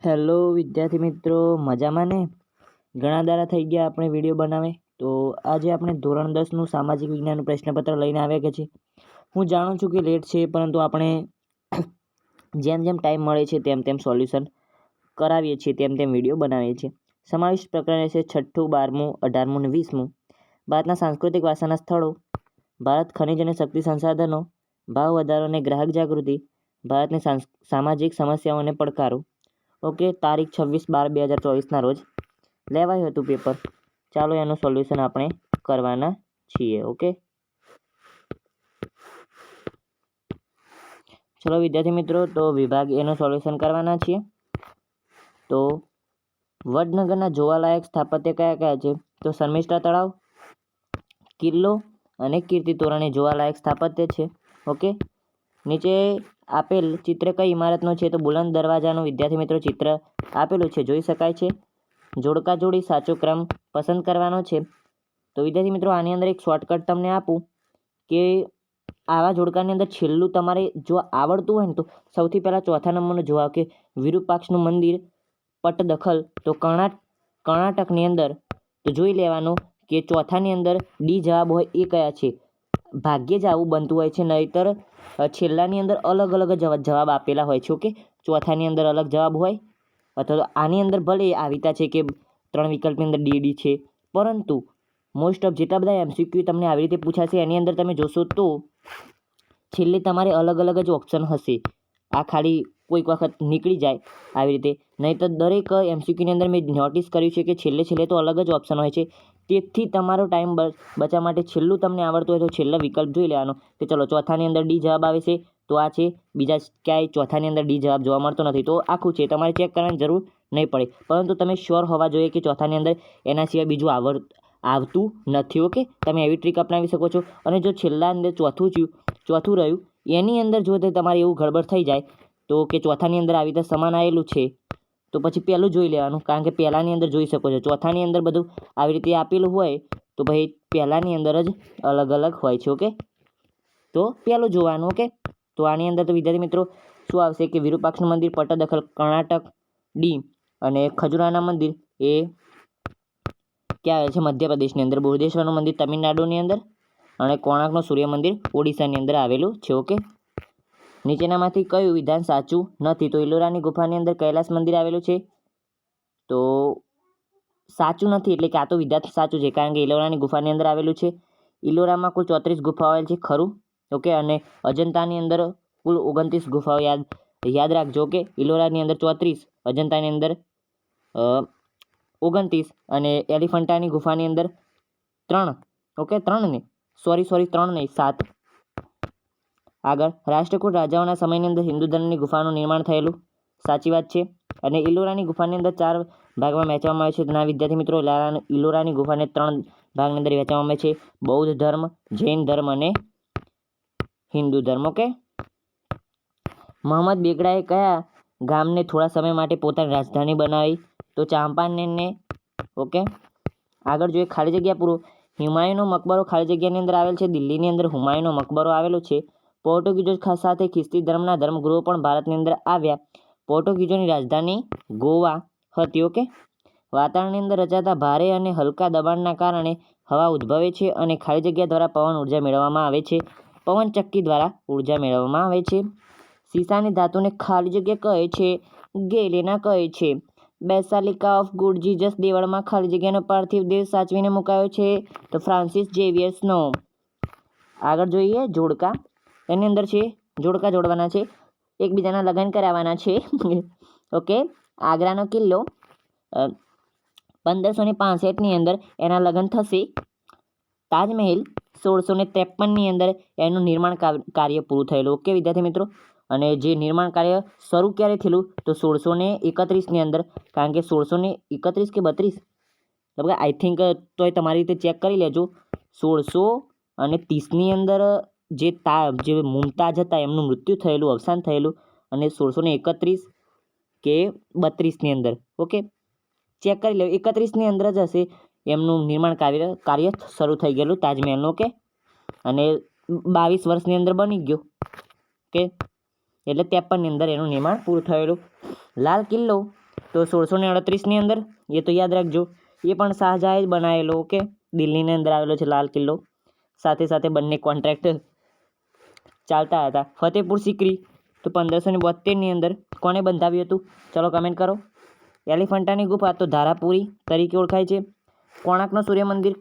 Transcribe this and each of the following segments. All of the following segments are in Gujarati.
હેલો વિદ્યાર્થી મિત્રો, મજામાં ને? ઘણા દાડા થઈ ગયા આપણે વિડીયો બનાવે. તો આજે આપણે ધોરણ 10નું સામાજિક વિજ્ઞાનનું પ્રશ્નપત્ર લઈને આવ્યા કે છે. હું જાણું છું કે લેટ છે, પરંતુ આપણે જેમ જેમ ટાઈમ મળે છે તેમ સોલ્યુશન કરાવીએ છીએ, તેમ વિડીયો બનાવીએ છીએ. સમાવિષ્ટ પ્રકરણ છે 6ઠું, 12મું, 18મું અને 20મું. ભારતના સાંસ્કૃતિક વારસાના સ્થળો, ભારત ખનિજ અને શક્તિ સંસાધનો, ભાવ વધારો અને ગ્રાહક જાગૃતિ, ભારતની સામાજિક સમસ્યાઓ અને પડકારો. ઓકે, તારીખ 26/12/2024ના રોજ લેવાયું હતું પેપર. ચાલો એનું સોલ્યુશન આપણે કરવાના છીએ. ઓકે, ચલો વિદ્યાર્થી મિત્રો, તો વિભાગ એનું સોલ્યુશન કરવાના છીએ. તો વડનગરના જોવાલાયક સ્થાપત્ય કયા કયા છે? તો શર્મિષ્ઠા તળાવ, કિલ્લો અને કીર્તિ તોરણ એ જોવાલાયક સ્થાપત્ય છે. ઓકે, નીચે આપેલ ચિત્ર કઈ ઇમારતનું છે? તો બુલંદ દરવાજાનું વિદ્યાર્થી મિત્રો ચિત્ર આપેલું છે, જોઈ શકાય છે. જોડકા જોડી સાચો ક્રમ પસંદ કરવાનો છે. તો વિદ્યાર્થી મિત્રો, આની અંદર એક શોર્ટકટ તમને આપું કે આવા જોડકાની અંદર છેલ્લું તમારે જો આવડતું હોય ને તો સૌથી પહેલાં ચોથા નંબરનું જોવા કે વિરૂપાક્ષનું મંદિર પટદખલ. તો કર્ણાટકની અંદર તો જોઈ લેવાનું કે ચોથાની અંદર ડી જવાબ હોય એ કયા છે. ભાગ્યે જ આવું બનતું હોય છે, નહીતર છેલ્લાની અંદર અલગ અલગ જવાબ આપેલા હોય છે. ઓકે, ચોથાની અંદર અલગ જવાબ હોય, અથવા તો આની અંદર ભલે આવીતા છે કે 3 વિકલ્પની અંદર ડી છે, પરંતુ મોસ્ટ ઓફ જેટલા બધા MCQ તમને આવી રીતે પૂછાશે એની અંદર તમે જોશો તો છેલ્લે તમારે અલગ અલગ જ ઓપ્શન હશે. આ ખાલી કોઈક વખત નીકળી જાય આવી રીતે, નહીં તો દરેક MCQની અંદર મેં નોટિસ કર્યું છે કે છેલ્લે તો અલગ જ ઓપ્શન હોય છે. તેથી તમારો ટાઈમ બચવા માટે છેલ્લું તમને આવડતું હોય તો છેલ્લા વિકલ્પ જોઈ લેવાનો કે ચલો ચોથાની અંદર ડી જવાબ આવે છે તો આ છે, બીજા ક્યાંય ચોથાની અંદર ડી જવાબ જોવા મળતો નથી તો આખું છે. તમારે ચેક કરવાની જરૂર નહીં પડે, પરંતુ તમે શ્યોર હોવા જોઈએ કે ચોથાની અંદર એના સિવાય બીજું આવતું નથી. ઓકે, તમે એવી ટ્રીક અપનાવી શકો છો. અને જો છેલ્લા અંદર ચોથું રહ્યું એની અંદર જો તમારે એવું ગડબડ થઈ જાય તો કે ચોથાની અંદર આવી રીતે સમાન આવેલું છે તો પછી પહેલું જોઈ લેવાનું, કારણ કે પહેલાંની અંદર જોઈ શકો છો. ચોથાની અંદર બધું આવી રીતે આપેલું હોય તો ભાઈ પહેલાંની અંદર જ અલગ અલગ હોય છે. ઓકે, તો પહેલું જોવાનું. ઓકે, તો આની અંદર તો વિદ્યાર્થી મિત્રો શું આવશે કે વિરૂપાક્ષનું મંદિર પટ્ટદકલ કર્ણાટક ડી, અને ખજુરાના મંદિર એ ક્યાં આવે છે? મધ્યપ્રદેશની અંદર. બૃહદેશ્વરનું મંદિર તમિલનાડુની અંદર, અને કોણાર્કનું સૂર્ય મંદિર ઓડિશાની અંદર આવેલું છે. ઓકે, નીચેનામાંથી કયું વિધાન સાચું નથી? તો ઇલોરાની ગુફાની અંદર કૈલાસ મંદિર આવેલું છે, તો સાચું નથી, એટલે કે આ તો વિધાન સાચું છે કારણ કે ઇલોરાની ગુફાની અંદર આવેલું છે. ઇલોરામાં કુલ 34 ગુફાઓ આવેલ છે, ખરું? ઓકે, અને અજંતાની અંદર કુલ 29 ગુફાઓ યાદ રાખજો. કે ઇલોરાની અંદર 34, અજંતાની અંદર 29, અને એલિફન્ટાની ગુફાની અંદર 3. ઓકે, 3 ને સોરી 3 નહીં 7. આગળ, રાષ્ટ્રકૂટ રાજાઓના સમયની અંદર હિન્દુ ધર્મની ગુફાનું નિર્માણ થયેલું, સાચી વાત છે. અને ઇલોરાની ગુફાની અંદર 4 ભાગમાં વહેંચવામાં આવે છે. ના વિદ્યાર્થી મિત્રો, ઇલોરાની ગુફાને 3 ભાગની અંદર વહેંચવામાં આવે છે: બૌદ્ધ ધર્મ, જૈન ધર્મ અને હિન્દુ ધર્મ. ઓકે, મોહમ્મદ બેગડાએ કયા ગામને થોડા સમય માટે પોતાની રાજધાની બનાવી? તો ચાંપાનેરને. ઓકે, આગળ જોઈએ ખાલી જગ્યા પૂરો. હુમાયુનો મકબરો ખાલી જગ્યાની અંદર આવેલ છે. દિલ્હીની અંદર હુમાયુનો મકબરો આવેલો છે. પોર્ટુગીઝો સાથે ખ્રિસ્તી ધર્મના ધર્મગુરુઓ પણ ભારતની અંદર આવ્યા. પોર્ટુગીઝોની રાજધાની ગોવા હતી. ઓકે, વાતાવરણની અંદર રચાતા ભારે અને હલકા દબાણના કારણે હવા ઉદ્ભવે છે અને ખાલી જગ્યા દ્વારા પવન ઉર્જા મેળવવામાં આવે છે. પવનચક્કી દ્વારા ઉર્જા મેળવવામાં આવે છે. સીસાની ધાતુને ખાલી જગ્યા કહે છે, ગેલેના કહે છે. બેસાલિકા ઓફ ગુડ જીસસ દેવળમાં ખાલી જગ્યાનો પાર્થિવ દેહ સાચવીને મુકાયો છે, તો ફ્રાન્સિસ ઝેવિયર્સનો. આગળ જોઈએ જોડકા. એની અંદર છે જોડકા જોડવાના છે, એકબીજાના લગ્ન કરાવવાના છે. ઓકે, આગ્રાનો કિલ્લો 1565ની અંદર એના લગ્ન થશે. તાજમહેલ 1653ની અંદર એનું નિર્માણ કાર્ય પૂરું થયેલું. ઓકે વિદ્યાર્થી મિત્રો, અને જે નિર્માણ કાર્ય શરૂ ક્યારે થયેલું? તો 1631ની અંદર, કારણ કે 1631 કે 32 લગભગ આઈ થિંક, તોય તમારી રીતે ચેક કરી લેજો. 1630ની અંદર જે મુમતાજ હતા એમનું મૃત્યુ થયેલું, અવસાન થયેલું, અને 1631 કે 32ની અંદર. ઓકે, ચેક કરી લો, 31ની અંદર જ હશે એમનું નિર્માણ કાર્ય શરૂ થઈ ગયેલું તાજમહેલનું. ઓકે, અને 22 વર્ષની અંદર બની ગયો. ઓકે, એટલે 53ની અંદર એનું નિર્માણ પૂરું થયેલું. લાલ કિલ્લો તો 1638ની અંદર, એ તો યાદ રાખજો. એ પણ શાહજહાએ જ બનાવેલો. ઓકે, દિલ્હીની અંદર આવેલો છે લાલ કિલ્લો. સાથે સાથે બંને કોન્ટ્રાક્ટ ચાલતા હતા. ફતેહપુર સિકરી તો 1572ની અંદર કોણે બંધાવ્યું હતું? ચલો કમેન્ટ કરો. એલિફન્ટાની ગુફા તો ધારાપુરી તરીકે ઓળખાય છે. કોણાર્કનો સૂર્ય મંદિર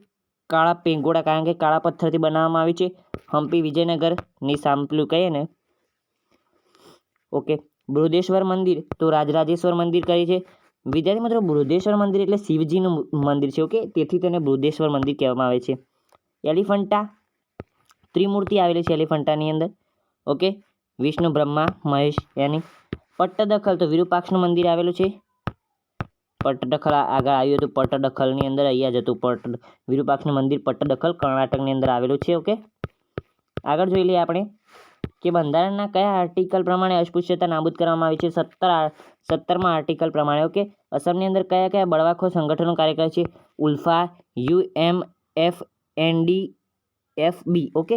કાળા પેગોડા, કારણ કે કાળા પથ્થરથી બનાવવામાં આવી છે. હમ્પી વિજયનગરની સાંપલું કહીએ ને. ઓકે, બૃહદેશ્વર મંદિર તો રાજરાજેશ્વર મંદિર કહે છે. વિદ્યાર્થી મિત્રો, બૃહદેશ્વર મંદિર એટલે શિવજીનું મંદિર છે. ઓકે, તેથી તેને બૃહદેશ્વર મંદિર કહેવામાં આવે છે. એલિફન્ટા ત્રિમૂર્તિ આવેલી છે એલિફન્ટાની અંદર. ઓકે, વિષ્ણુ, બ્રહ્મા, મહેશ એની. પટ્ટદખલ તો વિરૂપાક્ષનું મંદિર આવેલું છે. પટ્ટદખલ આગળ આવ્યું હતું. પટ્ટદખલની અંદર અહીંયા જ હતું વિરૂપાક્ષનું મંદિર. પટ્ટદખલ કર્ણાટકની અંદર આવેલું છે. ઓકે, આગળ જોઈ લઈએ આપણે કે બંધારણના કયા આર્ટિકલ પ્રમાણે અસ્પૃશ્યતા નાબૂદ કરવામાં આવી છે? 17મા આર્ટિકલ પ્રમાણે. ઓકે, અસમની અંદર કયા કયા બળવાખોર સંગઠનો કાર્ય કરે છે? ઉલ્ફા, UMFNDFB. ઓકે,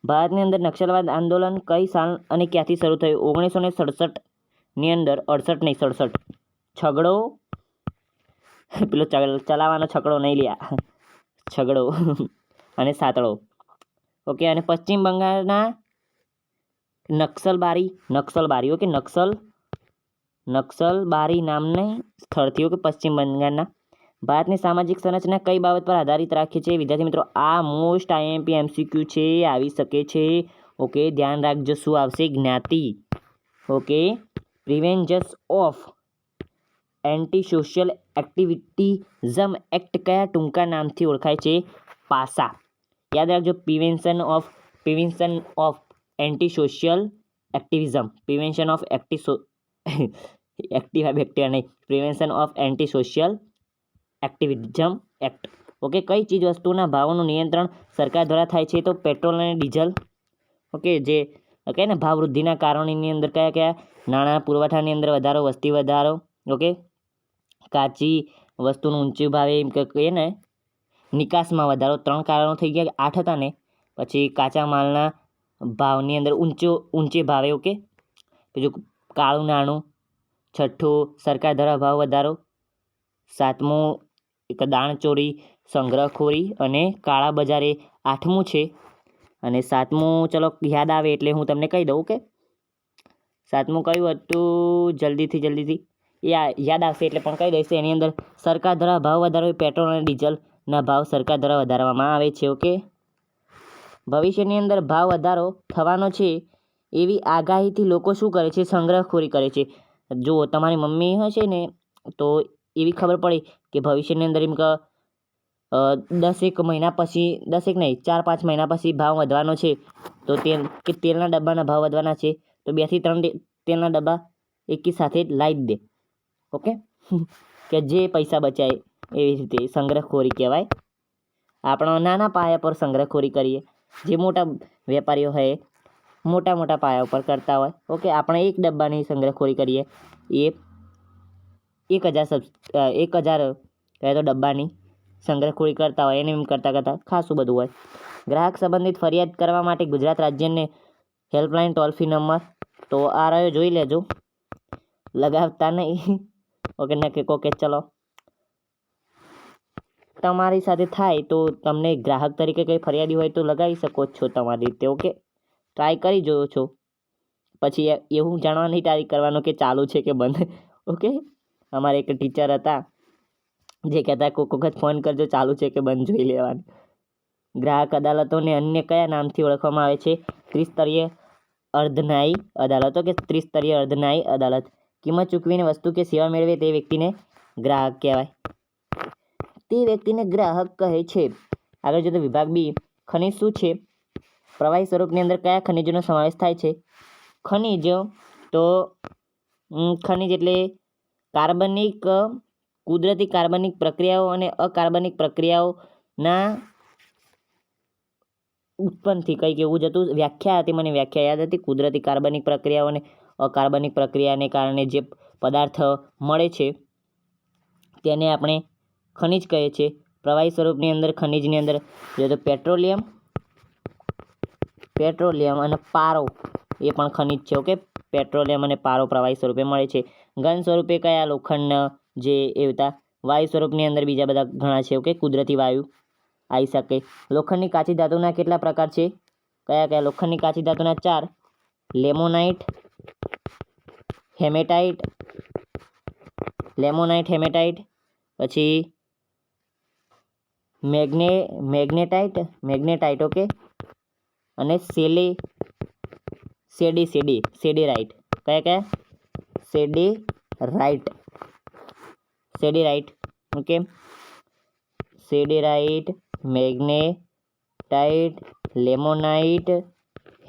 ભારતની અંદર નક્સલવાદ આંદોલન કઈ સાલ અને ક્યાંથી શરૂ થયું? 1967ની અંદર. 67 છગડો, પેલો ચલાવવાનો છકડો નહીં લ્યા, છગડો અને સાતડો. ઓકે, અને પશ્ચિમ બંગાળના નક્સલબારી. ઓકે, નક્સલબારી નામની સ્થળથી. ઓકે, પશ્ચિમ બંગાળના. ભારતની સામાજિક સંરચના કઈ બાબત પર આધારિત રાખે છે? વિદ્યાર્થી મિત્રો, આ મોસ્ટ IMP MCQ છે, આવી શકે છે. ઓકે, ધ્યાન રાખજો શું આવશે? જ્ઞાતિ. Okay, prevention of anti social activism act કયા ટૂંકા નામથી ઓળખાય છે? પાસા. યાદ રાખજો, prevention of anti social activism. Prevention of prevention of anti social activism act. Okay, કઈ ચીજ વસ્તુના ભાવોનું નિયંત્રણ સરકાર દ્વારા થાય છે? તો પેટ્રોલ અને ડીઝલ. ઓકે, જે કહે ને ભાવ વૃદ્ધિના કારણોની અંદર કયા કયા? નાણાં પુરવઠાની અંદર વધારો, વસ્તી વધારો. ઓકે, કાચી વસ્તુનું ઊંચું ભાવે એમ કહીએ ને, નિકાસમાં વધારો. 3 કારણો થઈ ગયા, 8 હતા ને. પછી કાચા માલના ભાવની અંદર ઊંચે ભાવે. ઓકે, બીજું કાળું નાણું. 6, સરકાર દ્વારા ભાવ વધારો. 7, એક દાણચોરી, સંગ્રહખોરી અને કાળા બજારે. 8મું છે. અને 7મું ચલો યાદ આવે એટલે હું તમને કહી દઉં. ઓકે, 7મું કયું હતું? જલ્દીથી એ યાદ આવશે એટલે પણ કહી દઈશ. એની અંદર સરકાર દ્વારા ભાવ વધારો. પેટ્રોલ અને ડીઝલના ભાવ સરકાર દ્વારા વધારવામાં આવે છે. ઓકે, ભવિષ્યની અંદર ભાવ વધારો થવાનો છે એવી આગાહીથી લોકો શું કરે છે? સંગ્રહખોરી કરે છે. જો તમારી મમ્મી હશે ને તો એવી ખબર પડી કે ભવિષ્યની અંદર એમ કે 10 મહિના પછી, 10 નહીં 4-5 મહિના પછી ભાવ વધવાનો છે, તો તેલના ડબ્બાના ભાવ વધવાના છે, તો 2 થી 3 તેલના ડબ્બા એકી સાથે લાવી દે. ઓકે, કે જે પૈસા બચાય. એવી રીતે સંગ્રહખોરી કહેવાય. આપણે નાના પાયા પર સંગ્રહખોરી કરીએ. જે મોટા વેપારીઓ હોય મોટા પાયા ઉપર કરતા હોય. ઓકે, આપણે એક ડબ્બાની સંગ્રહખોરી કરીએ એ 1000 કહે તો ડબ્બાની સંગ્રહખોરી કરતા હોય. એને એમ કરતાં ખાસું બધું હોય. ગ્રાહક સંબંધિત ફરિયાદ કરવા માટે ગુજરાત રાજ્યને હેલ્પલાઇન ટોલ ફ્રી નંબર તો આ રહ્યો, જોઈ લેજો, લગાવતા નહીં. ઓકે, નક્કી ઓકે. ચલો, તમારી સાથે થાય તો તમને ગ્રાહક તરીકે કંઈ ફરિયાદી હોય તો લગાવી શકો છો તમારી રીતે. ઓકે, ટ્રાય કરી જોયો છો. પછી એવું જાણવા નહીં ટ્રાય કરવાનું કે ચાલુ છે કે બંધ. ઓકે, અમારે એક ટીચર હતા જે કહેતા કોઈક વખત ફોન કરજો, ચાલુ છે કે બંધ જોઈ લેવાનું. ગ્રાહક અદાલતોને અન્ય કયા નામથી ઓળખવામાં આવે છે? ત્રિસ્તરીય અર્ધન્યાયી અદાલતો કે ત્રિસ્તરીય અર્ધન્યાયી અદાલત. કિંમત ચૂકવીને વસ્તુ કે સેવા મેળવે તે વ્યક્તિને ગ્રાહક કહેવાય. તે વ્યક્તિને ગ્રાહક કહે છે. આગળ જતો વિભાગ બી, ખનિજ શું છે? પ્રવાહી સ્વરૂપની અંદર કયા ખનિજોનો સમાવેશ થાય છે? ખનિજ તો ખનિજ એટલે કાર્બનિક, કુદરતી કાર્બનિક પ્રક્રિયાઓ અને અકાર્બનિક પ્રક્રિયાઓના ઉત્પન્નથી કંઈક એવું જ હતું. વ્યાખ્યા હતી, મને વ્યાખ્યા યાદ હતી. કુદરતી કાર્બનિક પ્રક્રિયાઓ અને અકાર્બનિક પ્રક્રિયાને કારણે જે પદાર્થ મળે છે તેને આપણે ખનિજ કહે છે. પ્રવાહી સ્વરૂપની અંદર ખનિજની અંદર જો તો પેટ્રોલિયમ અને પારો એ પણ ખનિજ છે. ઓકે, પેટ્રોલિયમ અને પારો પ્રવાહી સ્વરૂપે મળે છે. ઘન સ્વરૂપે કયા લોખંડ જે એવતા વાયુ સ્વરૂપની અંદર બીજા બધા ઘણા છે. ઓકે, કુદરતી વાયુ આવી શકે. લોખંડની કાચી ધાતુના કેટલા પ્રકાર છે? કયા કયા? લોખંડની કાચી ધાતુના 4: લેમોનાઇટ, હેમેટાઇટ, પછી મેગ્નેટાઇટ, ઓકે, અને સેડેરાઇટ. કયા કયા? Siderite, okay, siderite, magnetite, limonite,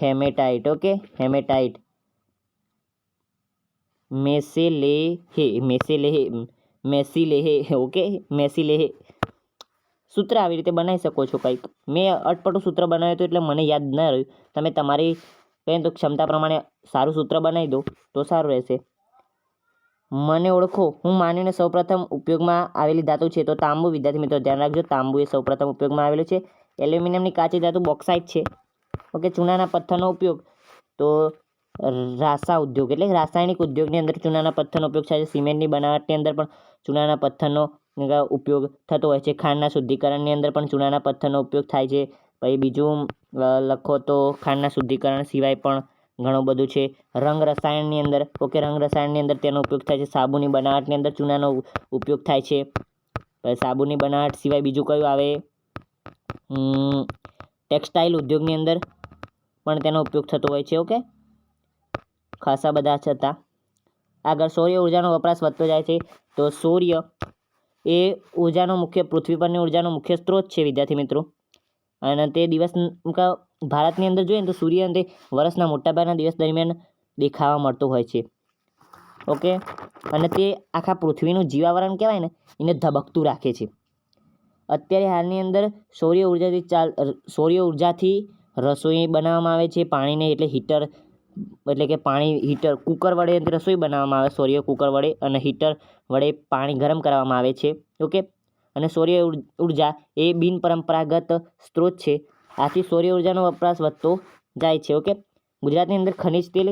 hematite, okay, hematite, મેસિલેહે. સૂત્ર આવી રીતે બનાવી શકો છો કંઈક. મેં અટપટું સૂત્ર બનાવ્યું હતું એટલે મને યાદ ન રહ્યું. તમે તમારી કંઈ તો ક્ષમતા પ્રમાણે સારું સૂત્ર બનાવી દો તો સારું રહેશે. મને ઓળખો. હું માનીને સૌપ્રથમ ઉપયોગમાં આવેલી ધાતુ છે તો તાંબુ. વિદ્યાર્થી મિત્રો ધ્યાન રાખજો, તાંબુ એ સૌપ્રથમ ઉપયોગમાં આવેલું છે. એલ્યુમિનિયમની કાચી ધાતુ બોક્સાઇટ છે. ઓકે, ચૂનાના પથ્થરનો ઉપયોગ તો રાસાયણિક ઉદ્યોગની અંદર ચૂનાના પથ્થરનો ઉપયોગ થાય છે. સિમેન્ટની બનાવટની અંદર પણ ચૂનાના પથ્થરનો ઉપયોગ થતો હોય છે. ખાંડના શુદ્ધિકરણની અંદર પણ ચૂનાના પથ્થરનો ઉપયોગ થાય છે. પછી બીજું લખો તો ખાંડના શુદ્ધિકરણ સિવાય પણ ઘણું બધું છે. રંગ રસાયણની અંદર તેનો ઉપયોગ થાય છે. સાબુની બનાવટની અંદર ચૂનાનો ઉપયોગ થાય છે. સાબુની બનાવટ સિવાય બીજું કયું આવે? ટેક્સટાઇલ ઉદ્યોગની અંદર પણ તેનો ઉપયોગ થતો હોય છે. ઓકે, ખાસા બધા છતાં આગળ સૌર ઉર્જાનો વપરાશ વધતો જાય છે. તો સૂર્ય એ પૃથ્વી પરની ઉર્જાનો મુખ્ય સ્ત્રોત છે વિદ્યાર્થી મિત્રો. અને તે ભારતની અંદર જોઈએ ને તો સૂર્ય તે વર્ષના મોટાભાગના દિવસ દરમિયાન દેખાવા મળતો હોય છે. ઓકે, અને તે આખા પૃથ્વીનું જીવાવરણ કહેવાય ને એને ધબકતું રાખે છે. અત્યારે હાલની અંદર સૌર ઉર્જાથી રસોઈ બનાવવામાં આવે છે. પાણીને હીટર કુકર વડે રસોઈ બનાવવામાં આવે. સૌર કુકર વડે અને હીટર વડે પાણી ગરમ કરવામાં આવે છે. ઓકે, અને સૌર ઉર્જા એ બિનપરંપરાગત સ્ત્રોત છે. આથી સૌર ઉર્જાનો વપરાશ વધતો જાય છે. ઓકે, ગુજરાતની અંદર ખનિજ તેલ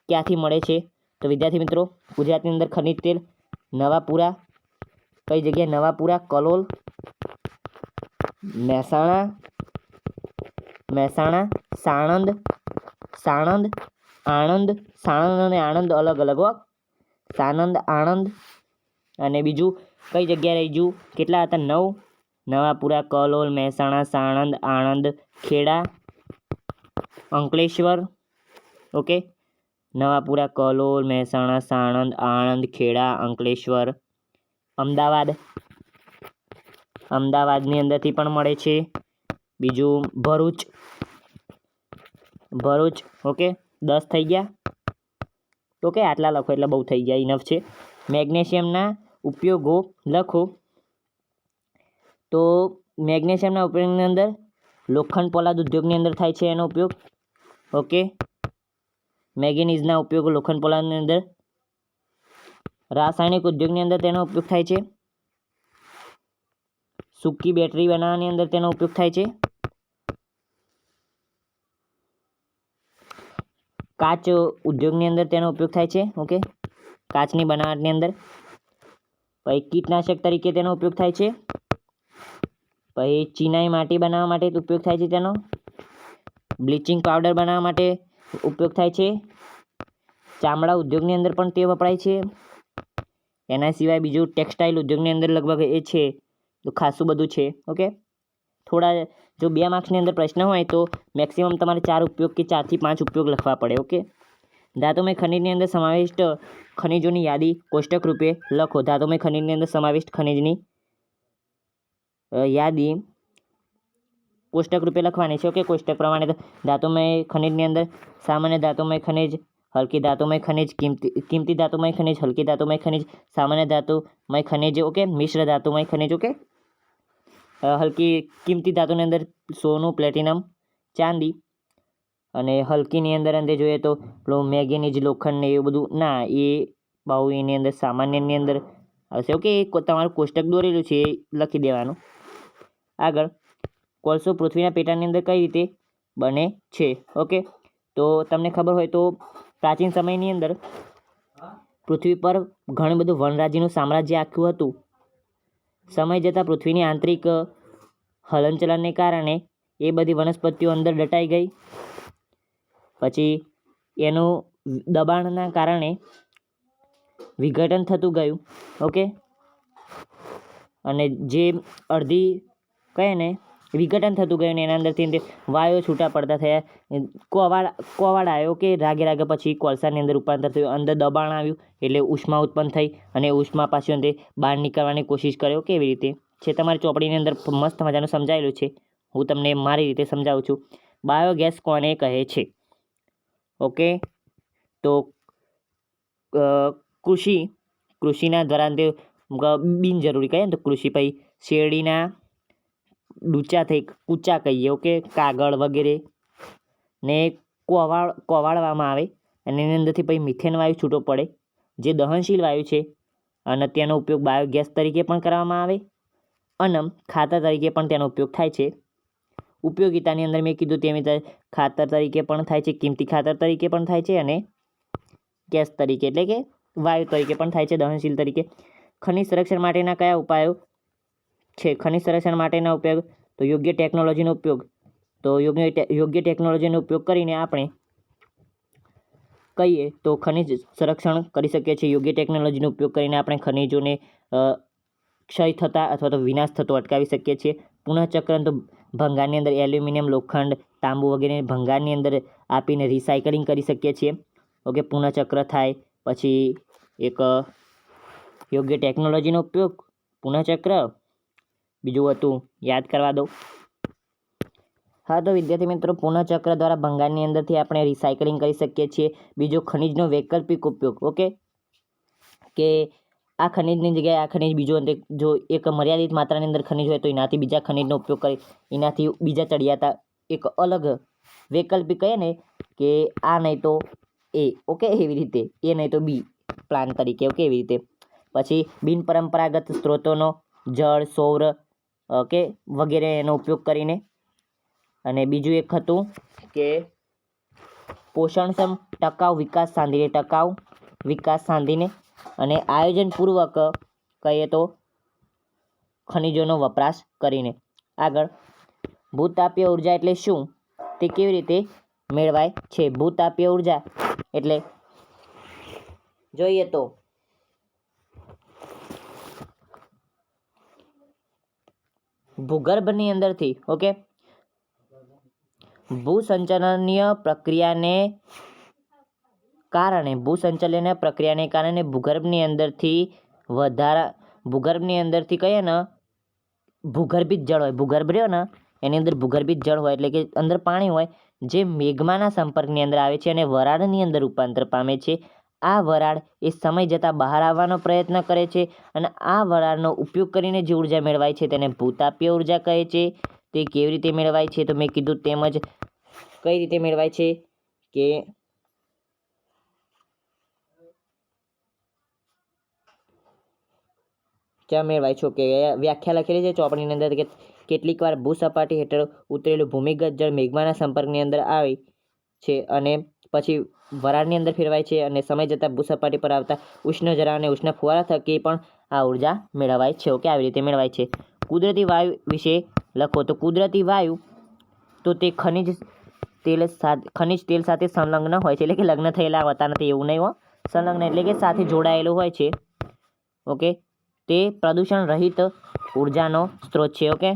ક્યાંથી મળે છે? તો વિદ્યાર્થી મિત્રો ગુજરાતની અંદર ખનિજ તેલ નવાપુરા, કઈ જગ્યાએ? નવાપુરા, કલોલ, મહેસાણા, સાણંદ અને આણંદ અલગ અલગ હો. સાણંદ, આણંદ અને બીજું કઈ જગ્યાએ રહી ગયું? કેટલા હતા? 9. નવાપુરા, કલોલ, મહેસાણા, સાણંદ, આણંદ, ખેડા, અંકલેશ્વર. ઓકે, નવાપુરા, કલોલ, મહેસાણા, સાણંદ, આણંદ, ખેડા, અંકલેશ્વર, અમદાવાદની અંદરથી પણ મળે છે. બીજું ભરૂચ. ઓકે, 10 થઈ ગયા. ઓકે, આટલા લખો એટલે બહુ થઈ ગયા, ઇનફ છે. મેગ્નેશિયમના ઉપયોગો લખો. તો મેગ્નેશિયમના ઉપયોગની અંદર લોખંડ પોલાદ ઉદ્યોગની અંદર થાય છે એનો ઉપયોગ. ઓકે, મેંગેનીઝના ઉપયોગો લોખંડ પોલાદની અંદર. રાસાયણિક ઉદ્યોગની અંદર તેનો ઉપયોગ થાય છે. સૂકી બેટરી બનાવવાની અંદર તેનો ઉપયોગ થાય છે. કાચ ઉદ્યોગની અંદર તેનો ઉપયોગ થાય છે. ઓકે, કાચની બનાવટની અંદર. પછી કીટનાશક તરીકે તેનો ઉપયોગ થાય છે. પછી ચિનાઈ માટી બનાવવા માટે ઉપયોગ થાય છે તેનો. બ્લીચિંગ પાવડર બનાવવા માટે ઉપયોગ થાય છે. ચામડા ઉદ્યોગની અંદર પણ તે વપરાય છે. એના સિવાય બીજું ટેક્સટાઇલ ઉદ્યોગની અંદર લગભગ એ છે. તો ખાસું બધું છે. ઓકે, થોડા જો 2 માર્ક્સની અંદર પ્રશ્ન હોય તો મેક્સિમમ તમારે 4 ઉપયોગ કે 4 થી 5 ઉપયોગ લખવા પડે. ઓકે, ધાતુમય ખનિજની અંદર સમાવિષ્ટ ખનિજોની યાદી કોષ્ટક રૂપે લખો. ધાતુમય ખનિજની અંદર સમાવિષ્ટ ખનિજની યાદી કોષ્ટક રૂપે લખવાની છે. ઓકે, કોષ્ટક પ્રમાણે ધાતુમય ખનિજની અંદર સામાન્ય ધાતુમય ખનિજ, હલકી ધાતુમય ખનિજ, કિંમતી ધાતુમય ખનિજ, હલકી ધાતુમય ખનિજ, સામાન્ય ધાતુમય ખનિજ. ઓકે, મિશ્ર ધાતુમય ખનિજ. ઓકે, કિંમતી ધાતુની અંદર સોનું, પ્લેટિનમ, ચાંદી, અને હલકીની અંદર જોઈએ તો મેંગેનીઝ, લોખંડ ને એવું બધું ના, એ બહુ એની અંદર સામાન્યની અંદર આવશે. ઓકે, એ તમારું કોષ્ટક દોરેલું છે એ લખી દેવાનું. આગળ કોલસો પૃથ્વીના પેટાળની અંદર કઈ રીતે બને છે? ઓકે, તો તમને ખબર હોય તો પ્રાચીન સમયની અંદર પૃથ્વી પર ઘણું બધું વનરાજીનું સામ્રાજ્ય આખું હતું. સમય જતાં પૃથ્વીની આંતરિક હલનચલનને કારણે એ બધી વનસ્પતિઓ અંદર દટાઈ ગઈ. પછી એનું દબાણના કારણે વિઘટન થતું ગયું. ઓકે, અને જે અડધી કહે ને વિઘટન થતું ગયું ને એના અંદરથી વાયુઓ છૂટા પડતા થયા. કોવાળ આવ્યો કે રાગે રાગે પછી કોલસાની અંદર રૂપાંતર થયું. અંદર દબાણ આવ્યું એટલે ઉષ્મા ઉત્પન્ન થઈ અને ઉષ્મા પાછી અંદર બહાર નીકળવાની કોશિશ કર્યો. કેવી રીતે છે તમારી ચોપડીની અંદર મસ્ત મજાનું સમજાયેલું છે. હું તમને મારી રીતે સમજાવું છું. બાયોગેસ કોને કહે છે? ઓકે, તો કૃષિના દ્વારા તે બિનજરૂરી કહીએ ને તો કૃષિ, પછી શેરડીના ડૂચા થઈ કૂચા કહીએ. ઓકે, કાગળ વગેરે ને કોવાળવામાં આવે અને એની અંદરથી પછી મિથેન વાયુ છૂટો પડે જે દહનશીલ વાયુ છે અને તેનો ઉપયોગ બાયોગેસ તરીકે પણ કરવામાં આવે અને ખાતર તરીકે પણ તેનો ઉપયોગ થાય છે. ઉપયોગિતાની અંદર મેં કીધું તેમ રીતે ખાતર તરીકે પણ થાય છે, કિંમતી ખાતર તરીકે પણ થાય છે અને ગેસ તરીકે એટલે કે વાયુ તરીકે પણ થાય છે, દહનશીલ તરીકે. ખનિજ સંરક્ષણ માટેના કયા ઉપાયો છે? ખનિજ સંરક્ષણ માટેના ઉપયોગ તો યોગ્ય ટેકનોલોજીનો ઉપયોગ. તો યોગ્ય ટેકનોલોજીનો ઉપયોગ કરીને આપણે કહીએ તો ખનિજ સંરક્ષણ કરી શકીએ છીએ. યોગ્ય ટેકનોલોજીનો ઉપયોગ કરીને આપણે ખનિજોને ક્ષય થતા અથવા તો વિનાશ થતો અટકાવી શકીએ છીએ. પુનઃચક્ર તો ભંગારની અંદર એલ્યુમિનિયમ, લોખંડ, તાંબુ વગેરે ભંગારની અંદર આપીને રિસાયકલિંગ કરી શકીએ છીએ. ઓકે, પુનઃચક્ર થાય. પછી એક યોગ્ય ટેકનોલોજીનો ઉપયોગ, પુનઃચક્ર, બીજું હતું યાદ કરવા દો. હા, તો વિદ્યાર્થી મિત્રો, પુનઃચક્ર દ્વારા ભંગારની અંદરથી આપણે રિસાયકલિંગ કરી શકીએ છીએ. બીજો ખનિજનો વૈકલ્પિક ઉપયોગ. ઓકે, કે આ ખનિજની જગ્યાએ આ ખનિજ બીજો જો એક મર્યાદિત માત્રાની અંદર ખનિજ હોય તો એનાથી બીજા ખનિજનો ઉપયોગ કરી એનાથી બીજા ચડિયાતા એક અલગ વૈકલ્પિક કહીએ ને કે આ નહીં તો એ. ઓકે, એવી રીતે એ નહીં તો બી પ્લાન તરીકે. ઓકે, એવી રીતે. પછી બિનપરંપરાગત સ્ત્રોતોનો જળ, સૌર, ઓકે, વગેરે એનો ઉપયોગ કરીને. અને બીજું એક હતું કે પોષણક્ષમ ટકાઉ વિકાસ સાંધીને અને આયોજનપૂર્વક કહીએ તો ખનિજોનો વપરાશ કરીને. આગળ, ભૂતાપીય ઉર્જા એટલે શું? તે કેવી રીતે મેળવાય છે? ભૂતાપીય ઉર્જા એટલે જોઈએ તો ભૂગર્ભની અંદરથી. ઓકે, ભૂસંચલનીય પ્રક્રિયાને કારણે ભૂગર્ભની અંદરથી કહીએ ને ભૂગર્ભિત જળ હોય. ભૂગર્ભ રહ્યો ને એની અંદર ભૂગર્ભિત જળ હોય એટલે કે અંદર પાણી હોય જે મેગ્માના સંપર્કની અંદર આવે છે અને વરાળની અંદર રૂપાંતર પામે છે. આ વરાળ એ સમય જતાં બહાર આવવાનો પ્રયત્ન કરે છે અને આ વરાળનો ઉપયોગ કરીને જે ઉર્જા મેળવાય છે તેને ભૂતાપીય ઉર્જા કહે છે. તે કેવી રીતે મેળવાય છે? તો મેં કીધું તેમજ કઈ રીતે મેળવાય છે કે ક્યાં મેળવાય છો કે વ્યાખ્યા લખેલી છે ચોપડીની અંદર કે કેટલીક વાર ભૂસપાટી હેઠળ ઉતરેલું ભૂમિગત જળ મેગ્માના સંપર્કની અંદર આવે છે અને પછી વરાળની અંદર ફેરવાય છે અને સમય જતાં ભૂસપાટી પર આવતા ઉષ્ણ જરા અને ઉષ્ણ ફુવારા થકી પણ આ ઉર્જા મેળવાય છે. ઓકે, આવી રીતે મેળવાય છે. કુદરતી વાયુ વિશે લખો. તો કુદરતી વાયુ તો તે ખનિજ તેલ સાથે સંલગ્ન હોય છે, એટલે કે લગ્ન થયેલા હોતા નથી એવું નહીં હો. સંલગ્ન એટલે કે સાથે જોડાયેલું હોય છે. ઓકે, તે પ્રદૂષણ રહિત ઉર્જાનો સ્ત્રોત છે. ઓકે,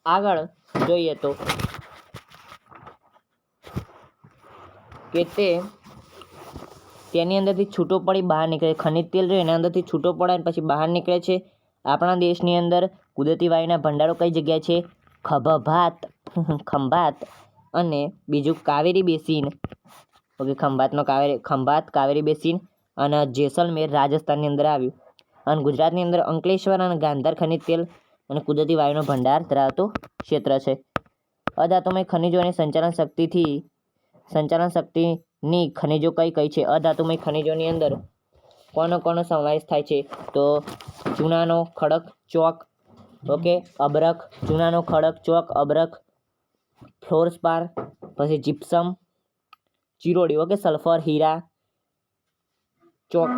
આગળ જોઈએ તો કે તેની અંદરથી છૂટો પડી બહાર નીકળે. ખનિજ તેલ રહ્યું એના અંદરથી છૂટો પડે અને પછી બહાર નીકળે છે. આપણા દેશની અંદર કુદરતી વાયુના ભંડારો કઈ જગ્યાએ છે? ખંભાત અને બીજું કાવેરી બેસીન. ઓકે, ખંભાત કાવેરી બેસીન અને જેસલમેર રાજસ્થાનની અંદર આવ્યું. અને ગુજરાતની અંદર અંકલેશ્વર અને ગાંધાર ખનિજ તેલ અને કુદરતી વાયુનો ભંડાર ધરાવતો ક્ષેત્ર છે. અધાતુમય ખનિજો અને સંચાલન શક્તિની ખનિજો કઈ છે? અધાતુમય ખનિજોની અંદર કોનો સમાવેશ થાય છે? તો ચૂનાનો ખડક, ચોક, ઓકે, અબરખ, ચૂનાનો ખડક, ચોક, અબરખ, ફ્લોરસ્પાર, પછી જીપ્સમ, ચિરોડી, ઓકે, સલ્ફર, હીરા, ચોક,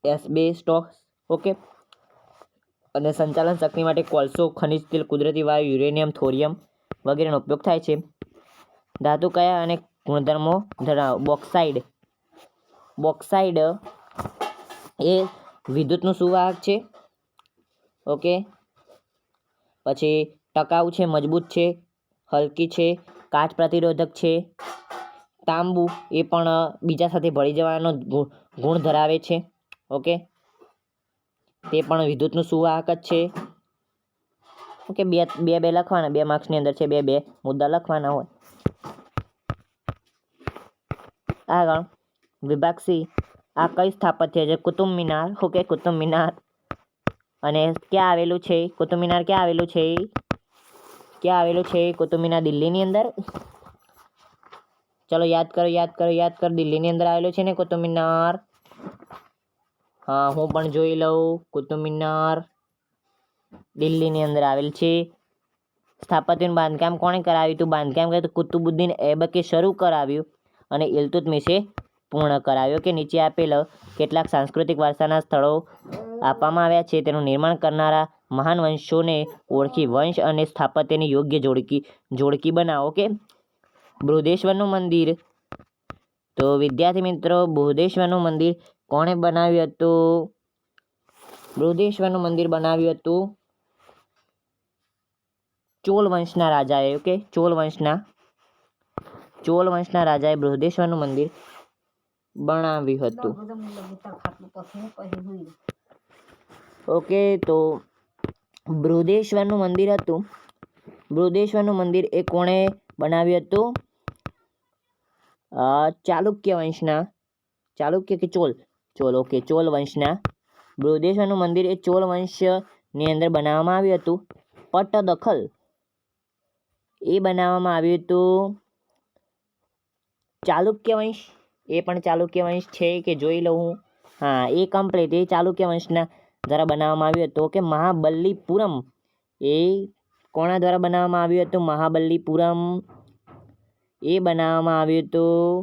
એસ્બેસ્ટોસ, ઓકે, અને સંચાલન શક્તિ માટે કોલસો, ખનિજ તેલ, કુદરતી વાયુ, યુરેનિયમ, થોરિયમ વગેરેનો ઉપયોગ થાય છે. ધાતુ કયા અને ગુણધર્મો ધરાવો? બોક્સાઇડ એ વિદ્યુતનું સુવાહક છે, ઓકે, પછી ટકાઉ છે, મજબૂત છે, હલકી છે, કાચ પ્રતિરોધક છે. તાંબુ એ પણ બીજા સાથે ભળી જવાનો ગુણ ધરાવે છે, ઓકે, તે પણ વિદ્યુતનું સુવાહક જ છે, ઓકે. બે લખવાના, 2 માર્ક્સની અંદર છે, બે મુદ્દા લખવાના હોય. આગળ વિભાગ સી, આ કઈ સ્થાપત્ય છે? કુતુબ મિનાર, ઓકે, કુતુબ મિનાર. અને ક્યાં આવેલું છે કુતુબ મિનાર? ક્યાં આવેલું છે કુતુબ મિનાર? દિલ્હીની અંદર. ચલો યાદ કરો. દિલ્હીની અંદર આવેલું છે ને કુતુબ મિનાર? હા, હું પણ જોઈ લઉં. કુતુબ મિનાર દિલ્હીની અંદર આવેલ છે. સ્થાપત્યનું બાંધકામ કોણે કરાવ્યું હતું? બાંધકામ કર્યું કુતુબુદ્દીન ઐબકે શરૂ કરાવ્યું અને ઇલ્તુત્મિશે પૂર્ણ કરાવ્યો. કે નીચે આપેલ કેટલાક સાંસ્કૃતિક વારસાના સ્થળો આપવામાં આવ્યા છે, તેનું નિર્માણ કરનારા મહાન વંશોને ઓળખી વંશ અને સ્થાપત્યની યોગ્ય જોડકી બનાવો. કે બૃહદેશ્વરનું મંદિર, તો વિદ્યાર્થી મિત્રો બૃહદેશ્વરનું મંદિર કોણે બનાવ્યું હતું? બૃહદેશ્વરનું મંદિર બનાવ્યું હતું ચોલ વંશના રાજાએ, ઓકે, ચોલ વંશના રાજાએ બૃહદેશ્વરનું મંદિર બનાવ્યું હતું. ઓકે, તો બૃહદેશ્વરનું મંદિર હતું. બૃહદેશ્વરનું મંદિર એ કોણે બનાવ્યું હતું? ચાલુક્ય કે ચોલ, ઓકે, ચોલ વંશના. બૃહદેશ્વરનું મંદિર એ ચોલ વંશની અંદર બનાવવામાં આવ્યું હતું. પટ્ટદખલ એ બનાવવામાં આવ્યું હતું ચાલુક્ય વંશ. એ પણ ચાલુક્ય વંશ છે કે જોઈ લઉં હું. હા, એ કમ્પ્લીટ એ ચાલુક્ય વંશના દ્વારા બનાવવામાં આવ્યું હતું. કે મહાબલીપુરમ એ કોના દ્વારા બનાવવામાં આવ્યું હતું? મહાબલીપુરમ એ બનાવવામાં આવ્યું હતું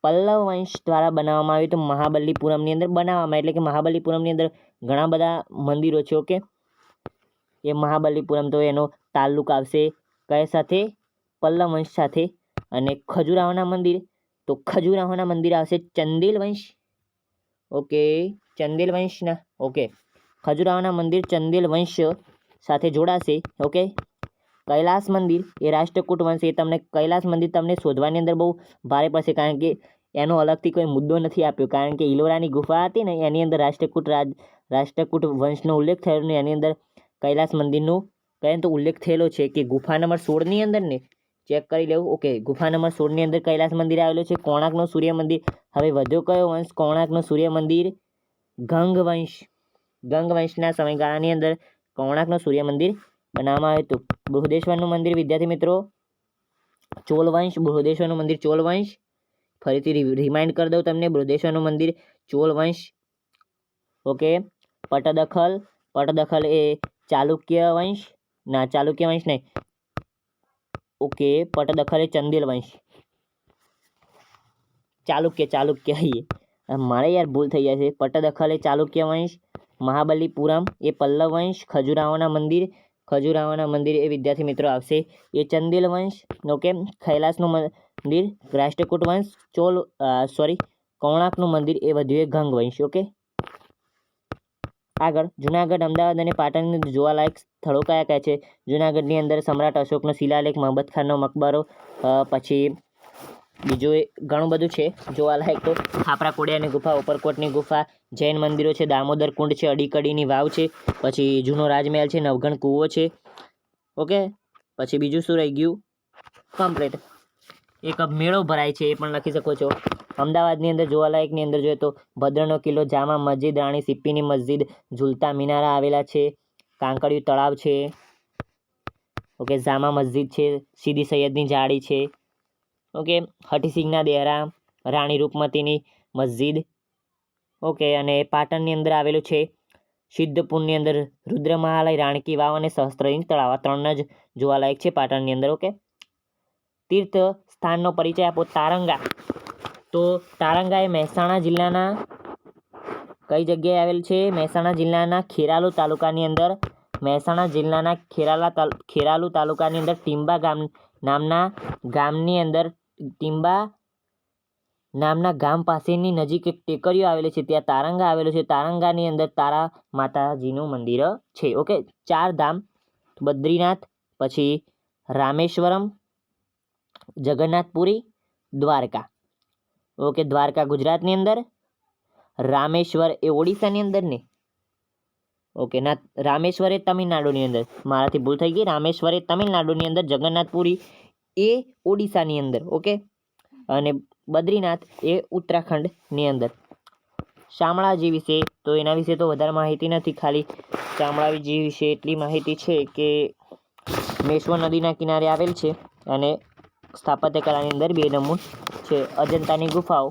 પલ્લવ વંશ દ્વારા બનાવવામાં આવ્યું હતું. મહાબલીપુરમની અંદર બનાવવામાં, એટલે કે મહાબલીપુરમની અંદર ઘણા બધા મંદિરો છે, ઓકે. એ મહાબલીપુરમ તો એનો તાલ્લુક આવશે કયા સાથે? પલ્લવ વંશ સાથે. અને ખજુરાહોના મંદિર, તો ખજુરાહોના મંદિર આવશે ચંદેલ વંશ, ઓકે, ચંદેલ વંશના, ઓકે. ખજુરાહોના મંદિર ચંદેલ વંશ સાથે જોડાશે, ઓકે. કૈલાસ મંદિર એ રાષ્ટ્રકૂટ વંશ. એ તમને કૈલાસ મંદિર તમને શોધવાની અંદર બહુ ભારે પડશે, કારણ કે એનો અલગથી કોઈ મુદ્દો નથી આપ્યો. કારણ કે ઇલોરાની ગુફા હતી ને, એની અંદર રાષ્ટ્રકૂટ વંશનો ઉલ્લેખ થયેલો ને એની અંદર કૈલાસ મંદિરનું કહે તો ઉલ્લેખ થયેલો છે. કે ગુફા નંબર 16ની અંદર ને ચેક કરી લેવું, ઓકે. ગુફા નંબર 16ની અંદર કૈલાસ મંદિર આવેલું છે. કોણાર્કનો સૂર્ય મંદિર. હવે વધ્યો કયો વંશ? કોણાર્કનો સૂર્ય મંદિર. ગંગ વંશના સમયગાળાની અંદર કોણાર્કનો સૂર્ય મંદિર બનાવવામાં આવ્યું હતું. બૃહદેશ્વરનું મંદિર વિદ્યાર્થી મિત્રો ચોલ વંશ. બૃહદેશ્વરનું મંદિર ચોલ વંશ. ફરીથી રિમાઇન્ડ કરી દઉં તમને, બૃહદેશ્વરનું મંદિર ચોલ વંશ, ઓકે. પટ્ટદખલ એ ચાલુક્ય વંશ નહીં, ઓકે. પટ્ટદખલ એ ચંદેલ વંશ. ચાલુક્ય મારે યાર ભૂલ થઈ જાય છે. પટ્ટદખલ એ ચાલુક્ય વંશ. મહાબલીપુરમ એ પલ્લવ વંશ. ખજુરાહોના મંદિર એ વિદ્યાર્થી મિત્રો આવશે એ ચંદેલ વંશ, ઓકે. કૈલાસનું મંદિર રાષ્ટ્રકૂટ વંશ. કોણાર્કનું મંદિર એ વધ્યું એ ગંગ વંશ, ઓકે. આગળ જુનાગઢ, અમદાવાદ અને પાટણની જોવાલાયક સ્થળો કયા છે? જુનાગઢની અંદર સમ્રાટ અશોકનો શિલાલેખ, મહંમદ ખાનનો મકબરો, પછી બીજું ઘણું બધું છે જોવાલાયક. તો ખાપરા કોડિયાની ગુફા, ઉપરકોટની ગુફા, જૈન મંદિરો છે, દામોદર કુંડ છે, અડીકડીની વાવ છે, પછી જૂનો રાજમહેલ છે, નવઘણ કૂવો છે, ઓકે. પછી બીજું શું રહી ગયું? કમ્પ્લીટ. એક મેળો ભરાય છે, એ પણ લખી શકો છો. અમદાવાદની અંદર જોવાલાયકની અંદર જોઈએ તો ભદ્રનો કિલ્લો, જામા મસ્જિદ, રાણી સિપ્પીની મસ્જિદ, ઝૂલતા મિનારા આવેલા છે, કાંકરિયું તળાવ છે, ઓકે. જામા મસ્જિદ છે, સીદી સૈયદની જાળી છે, ઓકે. હઠીસિંગના દેહરા, રાણી રૂપમતીની મસ્જિદ, ઓકે. અને પાટણની અંદર આવેલું છે સિદ્ધપુરની અંદર રુદ્રમહાલય, રાણકી વાવ અને સહસ્ત્રલિંગ તળાવ, આ 3 જ જોવાલાયક છે પાટણની અંદર. ઓકે, તીર્થ સ્થાનનો પરિચય આપો. તારંગા, તો તારંગા એ મહેસાણા જિલ્લાના કઈ જગ્યાએ આવેલ છે? મહેસાણા જિલ્લાના ખેરાલુ તાલુકાની અંદર, મહેસાણા જિલ્લાના ખેરાલુ તાલુકાની અંદર ટીંબા નામના ગામની અંદર, ટીંબા નામના ગામ પાસેની નજીક એક ટેકરીઓ આવેલી છે, ત્યાં તારંગા આવેલું છે. તારંગાની અંદર તારા માતાજીનું મંદિર છે. ઓકે, 4 ધામ, બદ્રીનાથ, પછી રામેશ્વરમ, જગન્નાથપુરી, દ્વારકા. ઓકે, દ્વારકા ગુજરાતની અંદર, રામેશ્વર એ ઓડિશાની અંદર ને? ઓકે, ના, રામેશ્વર એ તમિલનાડુની અંદર, મારાથી ભૂલ થઈ ગઈ. રામેશ્વર એ તમિલનાડુની અંદર, જગન્નાથપુરી એ ઓડિશાની અંદર. ઓકે, અને બદ્રીનાથ એ ઉત્તરાખંડની અંદર. શામળાજી વિશે, તો એના વિશે તો વધારે માહિતી નથી, ખાલી શામળાજી વિશે એટલી માહિતી છે કે મેશ્વો નદીના કિનારે આવેલ છે અને સ્થાપત્ય કલાની અંદર 2 નમૂન છે. અજંતાની ગુફાઓ,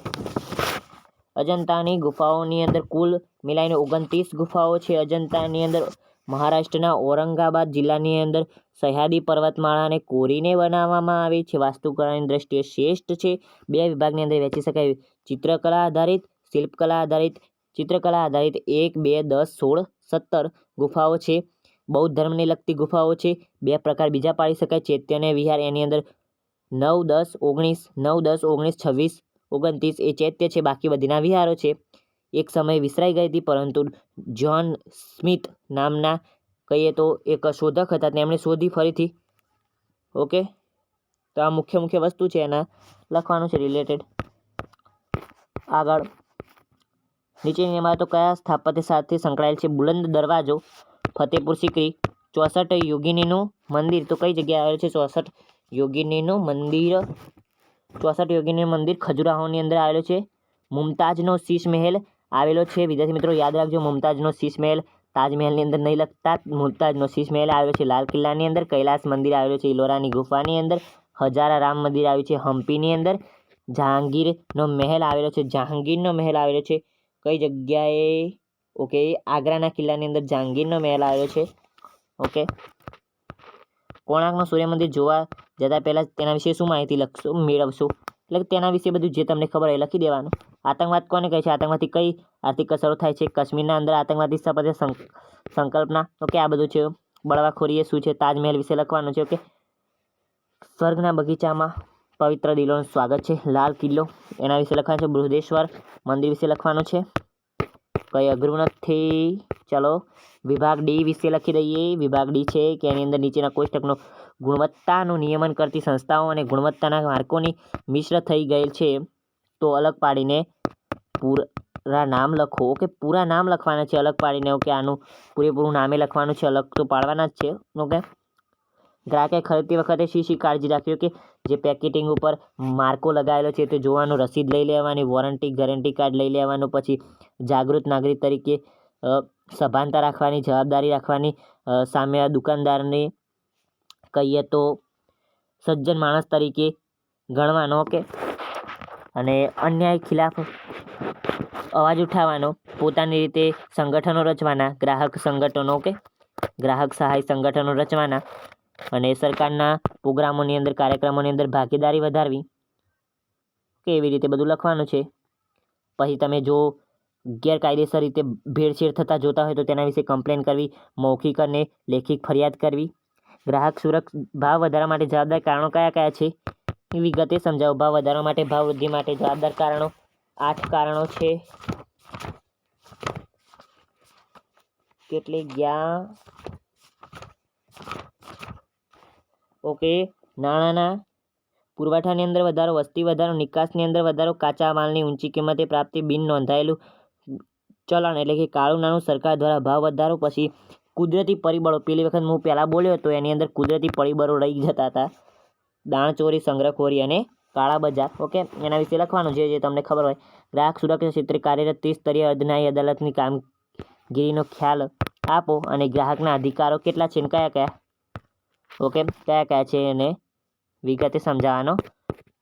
અજંતાની ગુફાઓની અંદર કુલ મિલાઈને 29 ગુફાઓ છે. અજંતાની અંદર મહારાષ્ટ્રના ઔરંગાબાદ જિલ્લાની અંદર સહ્યાદ્રી પર્વતમાળાને કોરીને બનાવવામાં આવી છે. વાસ્તુકલાની દ્રષ્ટિએ શ્રેષ્ઠ છે. 2 વિભાગની અંદર વહેંચી શકાય: ચિત્રકલા આધારિત, શિલ્પકલા આધારિત. ચિત્રકલા આધારિત 1, 2, 10, 16, 17 ગુફાઓ છે. બૌદ્ધ ધર્મને લગતી ગુફાઓ છે. 2 પ્રકાર બીજા પાડી શકાય: ચૈત્ય અને વિહાર. એની અંદર 9, 10, 19, 9, 10, 19, 26, 29 એ ચૈત્ય છે, બાકી બધીના વિહારો છે. એક સમયે વિસરાઈ ગઈ હતી, પરંતુ જ્હોન સ્મિથ નામના કહીએ તો એક શોધક હતા, તેમણે શોધી ફરીથી. ઓકે, તો આ મુખ્ય વસ્તુ છે, એના લખવાનું છે રિલેટેડ. આગળ નીચેની ઇમારતો કયા સ્થાપત્ય સાથે સંકળાયેલ છે? બુલંદ દરવાજો, ફતેપુર સિકરી, 64 યોગિનીનું મંદિર, તો કઈ જગ્યાએ આવેલું છે 64 યોગિનીનું મંદિર? 64 યોગિનીનું મંદિર ખજુરાહોની અંદર આવેલું છે. મુમતાજનો શીશ મહેલ આવેલો છે. વિદ્યાર્થી મિત્રો યાદ રાખજો, મુમતાજનો શીશ મહેલ તાજમહેલની અંદર નહીં લખતા. મુમતાજનો શીશ મહેલ આવેલો છે લાલ કિલ્લાની અંદર. કૈલાસ મંદિર આવેલું છે ઇલોરાની ગુફાની અંદર. હજારા રામ મંદિર આવ્યું છે હમ્પીની અંદર. જહાંગીરનો મહેલ આવેલો છે, જહાંગીરનો મહેલ આવેલો છે કઈ જગ્યાએ? ઓકે, આગ્રાના કિલ્લાની અંદર જહાંગીરનો મહેલ આવેલો છે. ઓકે, કોણાર્કનું સૂર્ય મંદિર જોવા જતાં પહેલાં તેના વિશે શું માહિતી મેળવશો? એટલે કે તેના વિશે બધું જે તમને ખબર હોય લખી દેવાનું. આતંકવાદ કોને કહે છે? આતંકવાદથી કઈ આર્થિક અસરો થાય છે? કાશ્મીરના અંદર આતંકવાદી સ્થાપત્ય સંકલ્પના. ઓકે, આ બધું છે. બળવાખોરી એ શું છે? તાજમહેલ વિશે લખવાનું છે. ઓકે, સ્વર્ગના બગીચામાં પવિત્ર દિલોનું સ્વાગત છે. લાલ કિલ્લો એના વિશે લખવાનું છે. બૃહદેશ્વર મંદિર વિશે લખવાનું છે. કંઈ અઘરું નથી. ચલો, વિભાગ ડી વિશે લખી દઈએ. વિભાગ ડી છે કે એની અંદર નીચેના કોષ્ટકનો ગુણવત્તાનું નિયમન કરતી સંસ્થાઓ અને ગુણવત્તાના માર્કોની મિશ્ર થઈ ગયેલ છે, તો અલગ પાડીને પૂરા નામ લખો. ઓકે, પૂરા નામ લખવાના છે અલગ પાડીને. ઓકે, આનું પૂરેપૂરું નામે લખવાનું છે, અલગ તો પાડવાના જ છે. ઓકે, ગ્રાહકે ખરીદતી વખતે શી કાળજી રાખવી? કે જે પેકેટિંગ ઉપર માર્કો લગાવેલો છે તે જોવાનું, રસીદ લઈ લેવાની, વોરંટી ગેરંટી કાર્ડ લઈ લેવાનું, પછી જાગૃત નાગરિક તરીકે સભાનતા રાખવાની, જવાબદારી રાખવાની, સામે દુકાનદારની કહીએ તો સજ્જન માણસ તરીકે ગણવાનો. ઓકે, અને અન્યાય ખિલાફ અવાજ ઉઠાવવાનો, પોતાની રીતે સંગઠનો રચવાના, ગ્રાહક સંગઠનો. ઓકે, ગ્રાહક સહાય સંગઠનો રચવાના, અને સરકારના પ્રોગ્રામોની અંદર, કાર્યક્રમોની અંદર ભાગીદારી વધારવી. કે એવી રીતે બધું લખવાનું છે. પછી તમે જો ગેરકાયદેસર રીતે ભેળસેળ થતાં જોતા હોય તો તેના વિશે કમ્પ્લેન કરવી, મૌખિક અને લેખિત ફરિયાદ કરવી. ગ્રાહક ભાવ વધારવા માટે જવાબદાર કારણો કયા છે એ વિગતે સમજાવો. ભાવ વધારવા માટે, ભાવ વૃદ્ધિ માટે જવાબદાર કારણો 8 કારણો છે. કેટલી ગયા? ઓકે, નાણાંના પુરવઠાની અંદર વધારો, વસ્તી વધારો, નિકાસની અંદર વધારો, કાચા માલની ઊંચી કિંમતે પ્રાપ્તિ, બિન નોંધાયેલું ચલણ એટલે કે કાળું નાણું, સરકાર દ્વારા ભાવ વધારો. પછી કુદરતી પરિબળો, પેલી વખત હું પહેલાં બોલ્યો હતો એની અંદર કુદરતી પરિબળો રહી જતા હતા. દાણચોરી, સંગ્રહખોરી અને કાળા બજાર. ઓકે, એના વિશે લખવાનું જે તમને ખબર હોય. ગ્રાહક સુરક્ષા ક્ષેત્રે કાર્યરત ત્રિસ્તરીય અર્ધન્યાયી અદાલતની કામગીરીનો ખ્યાલ આપો, અને ગ્રાહકના અધિકારો કેટલા છે ને કયા? ઓકે, કયા છે એને વિગતે સમજાવવાનો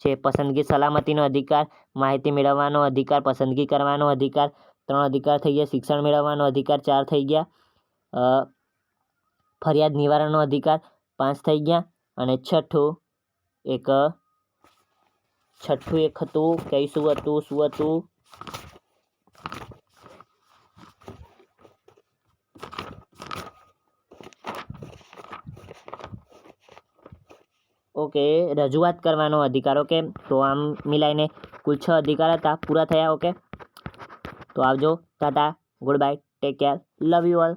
છે. પસંદગી સલામતીનો અધિકાર, માહિતી મેળવવાનો અધિકાર, પસંદગી કરવાનો અધિકાર, 3 અધિકાર થઈ ગયા. શિક્ષણ મેળવવાનો અધિકાર 4 થઈ ગયા. ફરિયાદ નિવારણનો અધિકાર 5 થઈ ગયા. અને છઠ્ઠું એક હતું કઈ શું હતું ઓકે, રજૂઆત કરવાનો અધિકાર. ઓકે, તો આમ મિલાઈને કુલ 6 અધિકાર હતા, પૂરા થયા. ઓકે, તો આવજો, Tata, good bye, take care, love you all.